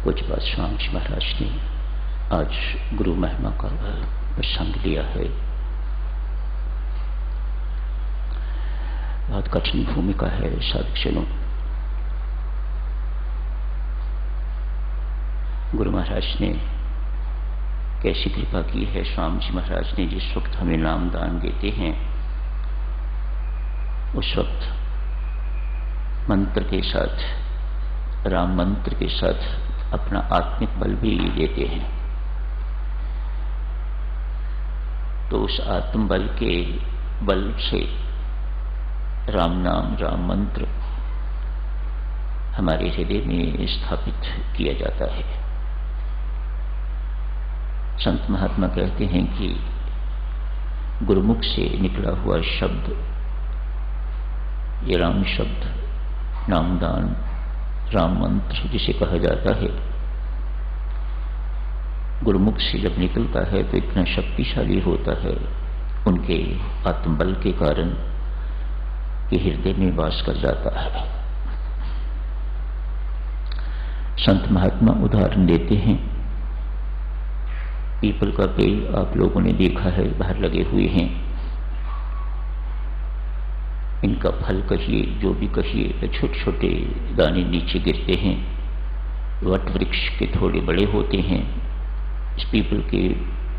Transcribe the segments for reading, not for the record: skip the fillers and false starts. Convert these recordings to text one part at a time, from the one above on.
पूज्यपाद स्वामी जी महाराज ने आज गुरु महिमा का प्रसंग लिया है। बहुत कठिन भूमिका है साधुजनों। गुरु महाराज ने कैसी कृपा की है। स्वामी जी महाराज ने जिस वक्त हमें नाम दान देते हैं उस वक्त मंत्र के साथ, राम मंत्र के साथ अपना आत्मिक बल भी देते हैं। तो उस आत्म बल के बल से राम नाम, राम मंत्र हमारे हृदय में स्थापित किया जाता है। संत महात्मा कहते हैं कि गुरुमुख से निकला हुआ शब्द, ये राम शब्द, नामदान, राम मंत्र जिसे कहा जाता है, गुरुमुख से जब निकलता है तो इतना शक्तिशाली होता है उनके आत्मबल के कारण कि हृदय में वास कर जाता है। संत महात्मा उदाहरण देते हैं। पीपल का पेड़ आप लोगों ने देखा है, बाहर लगे हुए हैं। इनका फल कहिए, जो भी कहिए, तो छोटे छोटे दाने नीचे गिरते हैं। वट वृक्ष के थोड़े बड़े होते हैं। इस पीपल के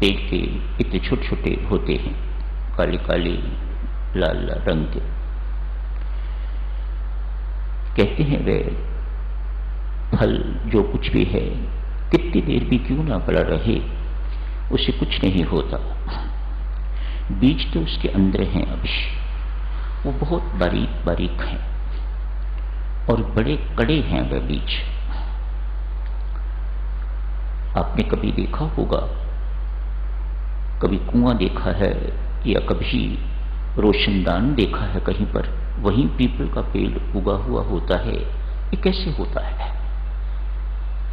पेड़ के इतने छोटे छोटे होते हैं, काले काले लाल लाल रंग के। कहते हैं वे फल जो कुछ भी है, कितनी देर भी क्यों ना पड़ा रहे, उसे कुछ नहीं होता। बीज तो उसके अंदर हैं, अभी वो बहुत बारीक बारीक हैं और बड़े कड़े हैं वे बीज। आपने कभी देखा होगा, कभी कुआं देखा है या कभी रोशनदान देखा है कहीं पर, वहीं पीपल का पेड़ उगा हुआ होता है। ये कैसे होता है?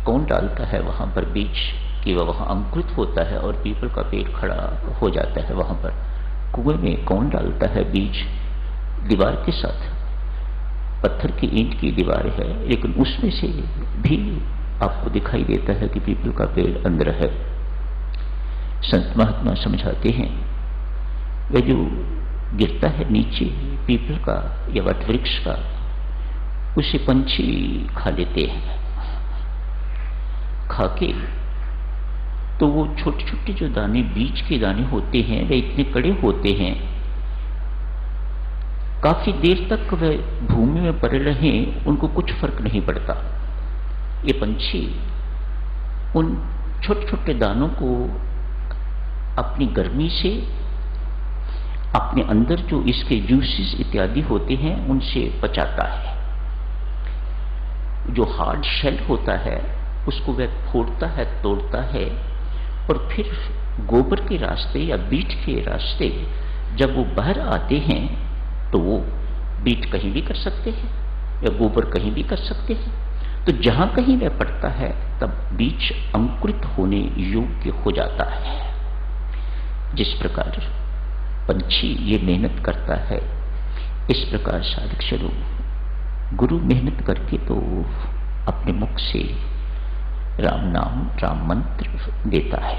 कौन डालता है वहां पर बीज कि वह वहां अंकुरित होता है और पीपल का पेड़ खड़ा हो जाता है वहां पर? कुएं में कौन डालता है बीज? दीवार के साथ, पत्थर की ईंट की दीवार है, लेकिन उसमें से भी आपको दिखाई देता है कि पीपल का पेड़ अंदर है। संत महात्मा समझाते हैं वह जो गिरता है नीचे पीपल का या वट वृक्ष का, उसे पंछी खा लेते हैं। खाके तो वो छोटे छोटे जो दाने, बीज के दाने होते हैं, वे इतने कड़े होते हैं, काफी देर तक वे भूमि में पड़े रहें, उनको कुछ फर्क नहीं पड़ता। ये पंछी उन छोटे छोटे दानों को अपनी गर्मी से, अपने अंदर जो इसके जूसेस इत्यादि होते हैं उनसे पचाता है। जो हार्ड शेल होता है उसको वह फोड़ता है, तोड़ता है, और फिर गोबर के रास्ते या बीट के रास्ते जब वो बाहर आते हैं तो वो बीट कहीं भी कर सकते हैं या गोबर कहीं भी कर सकते हैं। तो जहां कहीं वह पड़ता है तब बीज अंकुरित होने योग्य हो जाता है। जिस प्रकार पंछी ये मेहनत करता है, इस प्रकार साधक स्वरूप गुरु मेहनत करके तो अपने मुख से राम नाम, राम मंत्र देता है।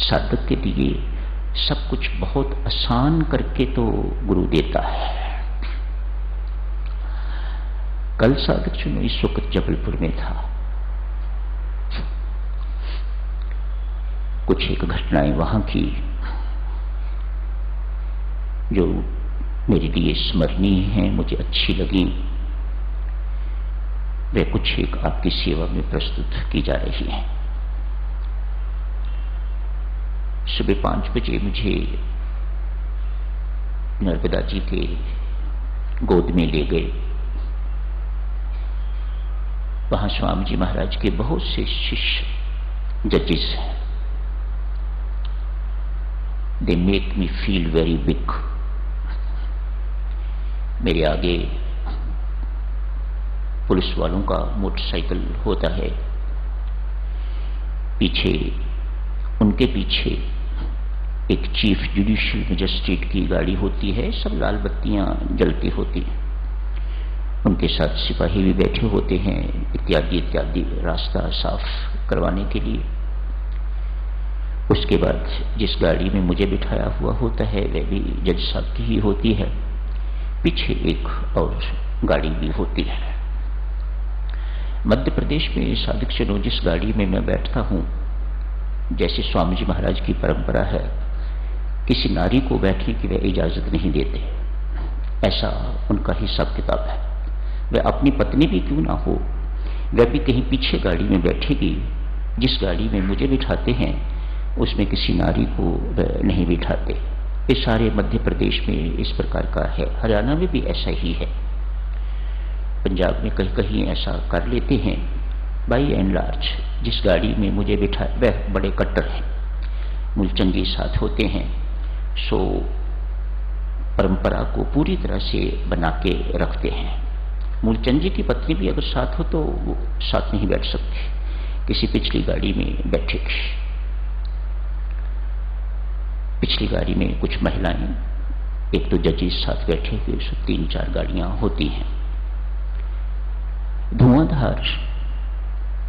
साधक के लिए सब कुछ बहुत आसान करके तो गुरु देता है। कल साधक सुनो इस वक्त जबलपुर में था। कुछ एक घटनाएं वहां की जो मेरे लिए स्मरणीय हैं, मुझे अच्छी लगी। वे कुछ एक आपकी सेवा में प्रस्तुत की जा रही हैं। सुबह 5 बजे मुझे नर्मदा जी के गोद में ले गए। वहां स्वामी जी महाराज के बहुत से शिष्य जजेस हैं। They make me feel very big. मेरे आगे पुलिस वालों का मोटरसाइकिल होता है, पीछे, उनके पीछे एक चीफ जुडिशियल मजिस्ट्रेट की गाड़ी होती है। सब लाल बत्तियां जलती होती हैं। उनके साथ सिपाही भी बैठे होते हैं इत्यादि इत्यादि, रास्ता साफ करवाने के लिए। उसके बाद जिस गाड़ी में मुझे बिठाया हुआ होता है वह भी जज साहब की ही होती है। पीछे एक और गाड़ी भी होती है। मध्य प्रदेश में साधक जनों, जिस गाड़ी में मैं बैठता हूं, जैसे स्वामी जी महाराज की परंपरा है, किसी नारी को बैठने की वह इजाजत नहीं देते। ऐसा उनका हिसाब किताब है। वह अपनी पत्नी भी क्यों ना हो, वह भी कहीं पीछे गाड़ी में बैठेगी। जिस गाड़ी में मुझे बिठाते हैं उसमें किसी नारी को वह नहीं बिठाते। ये सारे मध्य प्रदेश में इस प्रकार का है। हरियाणा में भी ऐसा ही है। पंजाब में कहीं कहीं ऐसा कर लेते हैं। बाई एंड लार्ज जिस गाड़ी में मुझे बिठा वह बड़े कट्टर हैं, मूलचंगी साथ होते हैं। सो परंपरा को पूरी तरह से बना के रखते हैं। मूलचंद की पत्नी भी अगर साथ हो तो वो साथ नहीं बैठ सकती, किसी पिछली गाड़ी में बैठेगी। पिछली गाड़ी में कुछ महिलाएं, एक तो जजेस साथ बैठे हुए, 3-4 गाड़ियां होती हैं। धुआंधार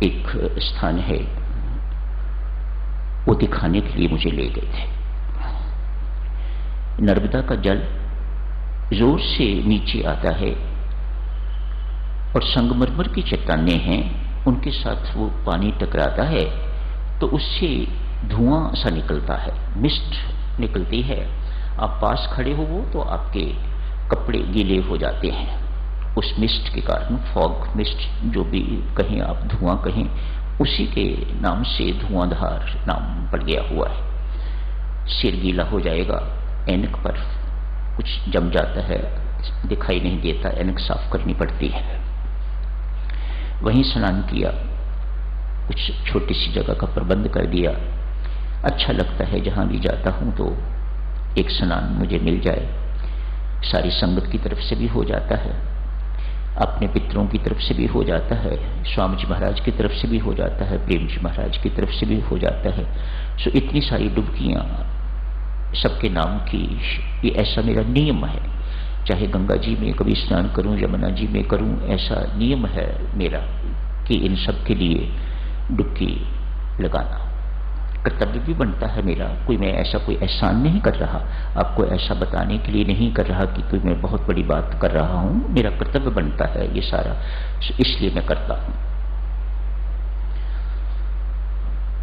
एक स्थान है, वो दिखाने के लिए मुझे ले गए थे। नर्मदा का जल जोर से नीचे आता है और संगमरमर की चट्टानें हैं, उनके साथ वो पानी टकराता है तो उससे धुआं सा निकलता है, मिस्ट निकलती है। आप पास खड़े हो वो तो आपके कपड़े गीले हो जाते हैं उस मिस्ट के कारण। फॉग मिस्ट जो भी कहें आप, धुआं कहें, उसी के नाम से धुआंधार नाम पड़ गया हुआ है। सिर गीला हो जाएगा, ऐनक पर कुछ जम जाता है, दिखाई नहीं देता, ऐनक साफ करनी पड़ती है। वहीं स्नान किया, कुछ छोटी सी जगह का प्रबंध कर दिया। अच्छा लगता है जहां भी जाता हूं तो एक स्नान मुझे मिल जाए। सारी संगत की तरफ से भी हो जाता है, अपने पितरों की तरफ से भी हो जाता है, स्वामी जी महाराज की तरफ से भी हो जाता है, प्रेम जी महाराज की तरफ से भी हो जाता है। सो इतनी सारी डुबकियां सबके नाम की, ये ऐसा मेरा नियम है। चाहे गंगा जी में कभी स्नान करूं, यमुना जी में करूं, ऐसा नियम है मेरा कि इन सब के लिए डुबकी लगाना कर्तव्य भी बनता है मेरा। कोई मैं ऐसा कोई एहसान नहीं कर रहा, आपको ऐसा बताने के लिए नहीं कर रहा कि कोई मैं बहुत बड़ी बात कर रहा हूं। मेरा कर्तव्य बनता है ये सारा, इसलिए मैं करता हूं।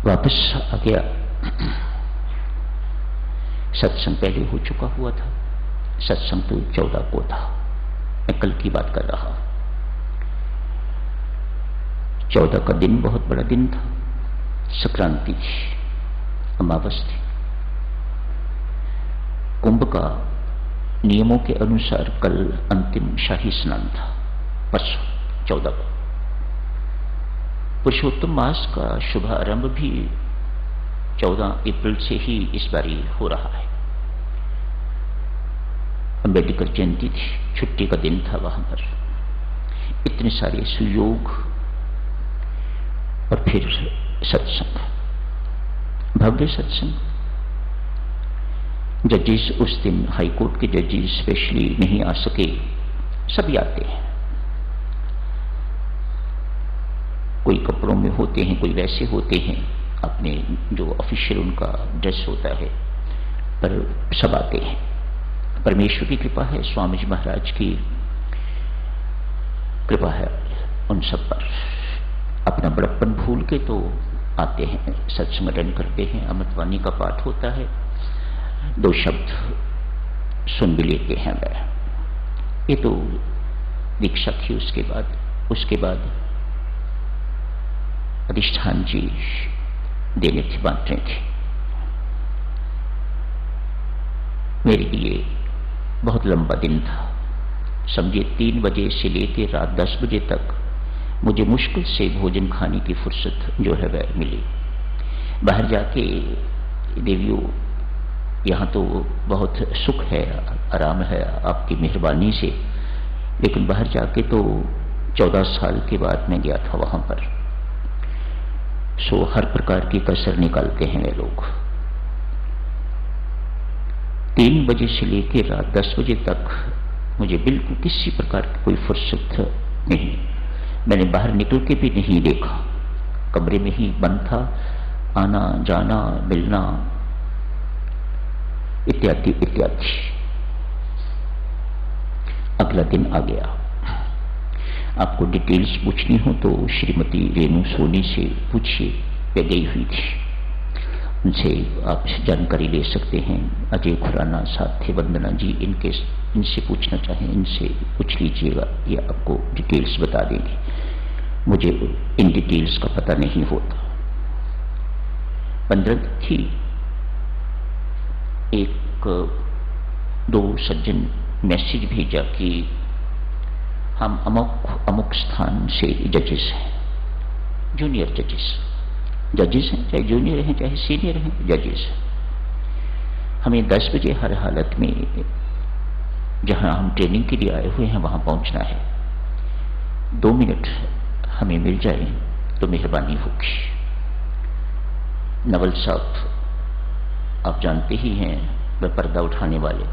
वापस आ गया। सत्संग पहले हो चुका हुआ था, सत्संग तो 14 को था, मैं कल की बात कर रहा। 14 का दिन बहुत बड़ा दिन था, संक्रांति थी, अमावस थी। कुंभ का नियमों के अनुसार कल अंतिम शाही स्नान था, परसों 14 को। पुरुषोत्तम मास का शुभारंभ भी 14 अप्रैल से ही इस बारी हो रहा है। अम्बेडकर जयंती थी, छुट्टी का दिन था वहां पर। इतने सारे सुयोग और फिर सत्संग, भव्य सत्संग। जजेस उस दिन, हाईकोर्ट के जजेस स्पेशली नहीं आ सके, सभी आते हैं। कोई कपड़ों में होते हैं, कोई वैसे होते हैं, अपने जो ऑफिशियल उनका ड्रेस होता है, पर सब आते हैं। परमेश्वर की कृपा है, स्वामी जी महाराज की कृपा है उन सब पर। अपना बड़प्पन भूल के तो आते हैं, सत्संग अटेंड करते हैं। अमृतवाणी का पाठ होता है, 2 शब्द सुन भी लेते हैं वह। ये तो दीक्षा थी। उसके बाद अधिष्ठान जी देने थे, बांटने थे। मेरे लिए बहुत लंबा दिन था। समझिए 3 बजे से लेकर रात 10 बजे तक मुझे मुश्किल से भोजन खाने की फुर्सत जो है वह मिली। बाहर जाके देवियों, यहाँ तो बहुत सुख है, आराम है आपकी मेहरबानी से, लेकिन बाहर जाके तो 14 साल के बाद मैं गया था वहां पर। सो हर प्रकार की कसर निकालते हैं वे लोग। 3 बजे से लेकर रात 10 बजे तक मुझे बिल्कुल किसी प्रकार की कोई फुर्सत नहीं। मैंने बाहर निकल के भी नहीं देखा, कमरे में ही बंद था, आना जाना मिलना इत्यादि इत्यादि। अगला दिन आ गया। आपको डिटेल्स पूछनी हो तो श्रीमती रेणु सोनी से पूछिए, वे गई हुई थी, उनसे आप जानकारी ले सकते हैं। अजय खुराना साथ थे, वंदना जी, इनसे पूछना चाहें इनसे पूछ लीजिएगा, ये आपको डिटेल्स बता देंगे। मुझे इन डिटेल्स का पता नहीं होता। 15 थी, एक दो सज्जन मैसेज भेजा कि हम अमुक स्थान से जजेस हैं, जूनियर जजेस हैं, चाहे जूनियर हैं चाहे सीनियर हैं, जजेस हैं। हमें 10 बजे हर हालत में जहां हम ट्रेनिंग के लिए आए हुए हैं वहां पहुंचना है। 2 मिनट हमें मिल जाए तो मेहरबानी होगी। नवल साहब आप जानते ही हैं, वह पर्दा उठाने वाले,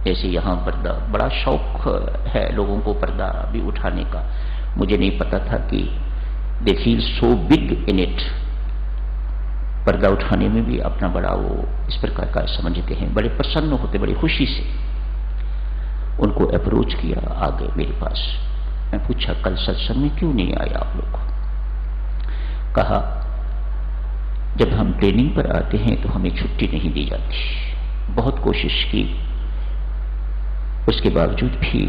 जैसे यहाँ पर्दा बड़ा शौक है लोगों को पर्दा भी उठाने का। मुझे नहीं पता था कि they feel so big in it, पर्दा उठाने में भी अपना बड़ा वो इस प्रकार का समझते हैं, बड़े प्रसन्न होते, बड़ी खुशी से। उनको अप्रोच किया, आ गए मेरे पास। मैं पूछा कल सत्संग में क्यों नहीं आए आप लोग? कहा जब हम ट्रेनिंग पर आते हैं तो हमें छुट्टी नहीं दी जाती, बहुत कोशिश की, उसके बावजूद भी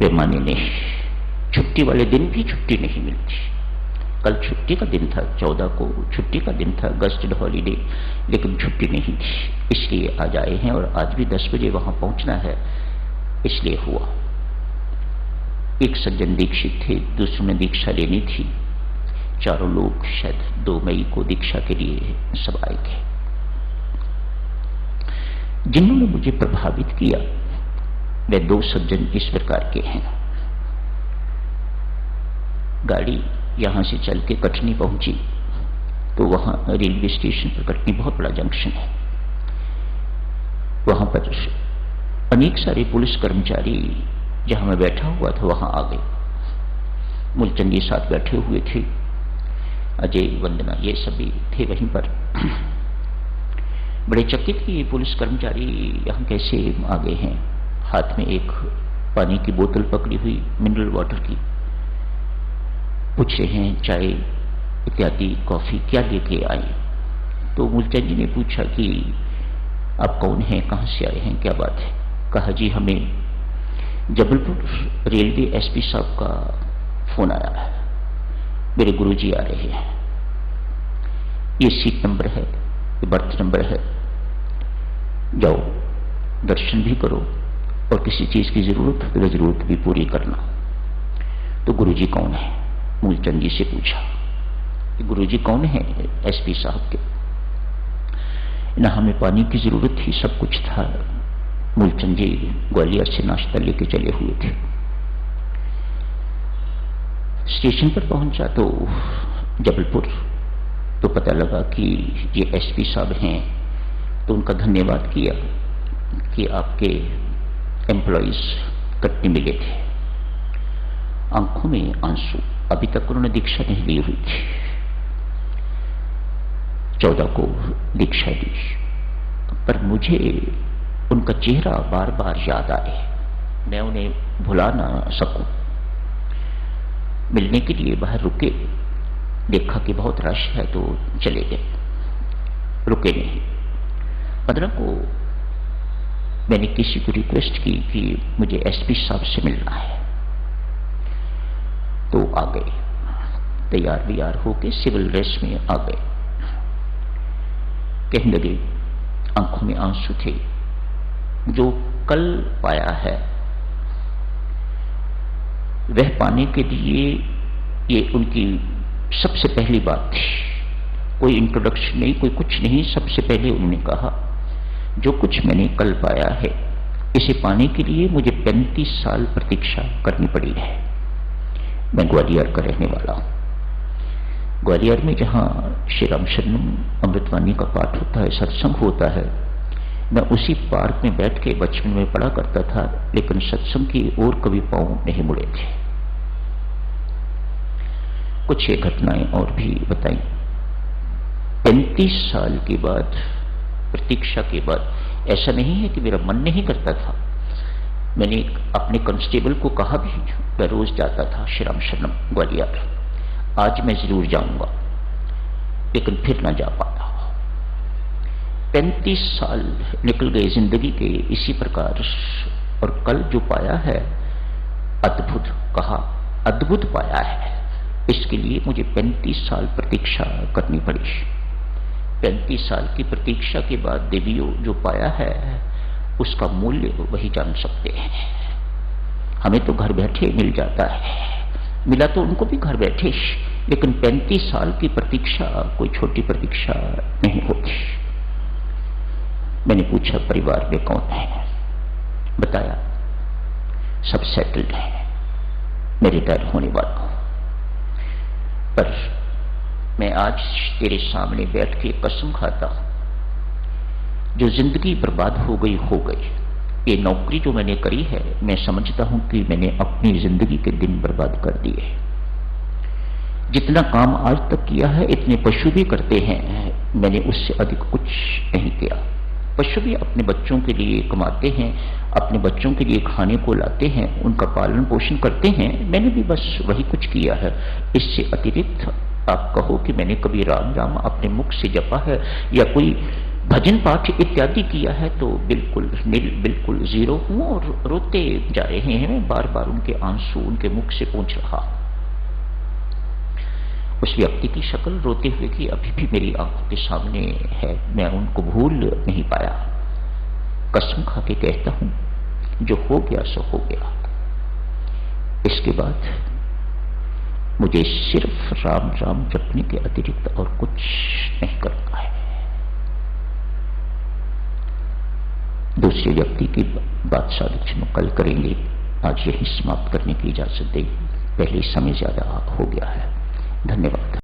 वे माने नहीं। छुट्टी वाले दिन भी छुट्टी नहीं मिलती। कल छुट्टी का दिन था, 14 को छुट्टी का दिन था, गस्टेड हॉलीडे, लेकिन छुट्टी नहीं थी, इसलिए आज आए हैं। और आज भी 10 बजे वहां पहुंचना है, इसलिए हुआ। एक सज्जन दीक्षित थे, दूसरों ने दीक्षा लेनी थी। चारों लोग शायद 2 मई को दीक्षा के लिए सब आए थे। जिन्होंने मुझे प्रभावित किया वे 2 सज्जन इस प्रकार के हैं। गाड़ी यहां से चल के कटनी पहुंची तो वहां रेलवे स्टेशन पर, कटनी बहुत बड़ा जंक्शन है, वहां पर अनेक सारे पुलिस कर्मचारी जहां मैं बैठा हुआ था वहां आ गए। मूलचंद ये साथ बैठे हुए थे, अजय, वंदना, ये सभी थे वहीं पर। बड़े चकित कि ये पुलिस कर्मचारी यहां कैसे आ गए हैं। हाथ में एक पानी की बोतल पकड़ी हुई, मिनरल वाटर की, पूछ रहे हैं चाय इत्यादि, कॉफी क्या लेके आए। तो मूलचंद जी ने पूछा कि आप कौन हैं, कहां से आए हैं, क्या बात है? कहा जी हमें जबलपुर रेलवे एसपी साहब का फोन आया है, मेरे गुरुजी आ रहे हैं, ये सीट नंबर है, ये बर्थ नंबर है, जाओ दर्शन भी करो और किसी चीज की जरूरत हो तो जरूरत भी पूरी करना। तो गुरुजी कौन है? मूलचंद जी से पूछा, गुरुजी कौन है एसपी साहब के? ना हमें पानी की जरूरत थी, सब कुछ था। मूलचंद जी ग्वालियर से नाश्ता लेके चले हुए थे। स्टेशन पर पहुंचा तो जबलपुर, तो पता लगा कि ये एसपी साहब हैं। तो उनका धन्यवाद किया कि आपके एम्प्लॉइज कटनी मिले थे। आंखों में आंसू, अभी तक उन्होंने दीक्षा नहीं ली हुई थी, 14 को दीक्षा ली, पर मुझे उनका चेहरा बार बार याद आए, मैं उन्हें भुला ना सकूं। मिलने के लिए बाहर रुके, देखा कि बहुत रश है तो चले गए, रुके नहीं। 15 को मैंने किसी को रिक्वेस्ट की कि मुझे एसपी साहब से मिलना है, तो आ गए, तैयार बियार होके सिविल ड्रेस में आ गए। कहने लगे, आंखों में आंसू थे, जो कल पाया है वह पाने के लिए ये उनकी सबसे पहली बात थी। कोई इंट्रोडक्शन नहीं, कोई कुछ नहीं, सबसे पहले उन्होंने कहा जो कुछ मैंने कल पाया है इसे पाने के लिए मुझे 35 साल प्रतीक्षा करनी पड़ी है। मैं ग्वालियर का रहने वाला हूं। ग्वालियर में जहां श्री राम शरणम अमृतवाणी का पाठ होता है, सत्संग होता है, मैं उसी पार्क में बैठ के बचपन में पढ़ा करता था, लेकिन सत्संग की ओर कभी पांव नहीं मुड़े थे। कुछ ये घटनाएं और भी बताई। 35 साल के बाद, प्रतीक्षा के बाद, ऐसा नहीं है कि मेरा मन नहीं करता था। मैंने अपने कांस्टेबल को कहा भी, मैं रोज जाता था श्री राम शरणम ग्वालियर, आज मैं जरूर जाऊंगा, लेकिन फिर ना जा पाया। 35 साल निकल गए जिंदगी के इसी प्रकार, और कल जो पाया है अद्भुत, कहा अद्भुत पाया है। इसके लिए मुझे 35 साल प्रतीक्षा करनी पड़ी। 35 साल की प्रतीक्षा के बाद देवियों जो पाया है उसका मूल्य वही जान सकते हैं। हमें तो घर बैठे मिल जाता है, मिला तो उनको भी घर बैठे, लेकिन 35 साल की प्रतीक्षा कोई छोटी प्रतीक्षा नहीं होती। मैंने पूछा परिवार में कौन है, बताया सब सेटल्ड है, मैं रिटायर होने वाला हूं। पर मैं आज तेरे सामने बैठ के कसम खाता हूं, जो जिंदगी बर्बाद हो गई हो गई। ये नौकरी जो मैंने करी है, मैं समझता हूं कि मैंने अपनी जिंदगी के दिन बर्बाद कर दिए। जितना काम आज तक किया है इतने पशु भी करते हैं, मैंने उससे अधिक कुछ नहीं किया। पशु भी अपने बच्चों के लिए कमाते हैं, अपने बच्चों के लिए खाने को लाते हैं, उनका पालन पोषण करते हैं, मैंने भी बस वही कुछ किया है। इससे अतिरिक्त आप कहो कि मैंने कभी राम राम अपने मुख से जपा है या कोई भजन पाठ इत्यादि किया है, तो बिल्कुल नील, बिल्कुल जीरो हूं। और रोते जा रहे हैं, बार बार उनके आंसू उनके मुख से पहुंच रहा। उस व्यक्ति की शक्ल रोते हुए की अभी भी मेरी आंखों के सामने है, मैं उनको भूल नहीं पाया। कसम खा के कहता हूं, जो हो गया सो हो गया। इसके बाद मुझे सिर्फ राम राम जपने के अतिरिक्त और कुछ नहीं करना है। दूसरे व्यक्ति की बात साधु कल करेंगे, आज यही समाप्त करने की इजाजत दें, पहले समय ज्यादा हो गया है। धन्यवाद।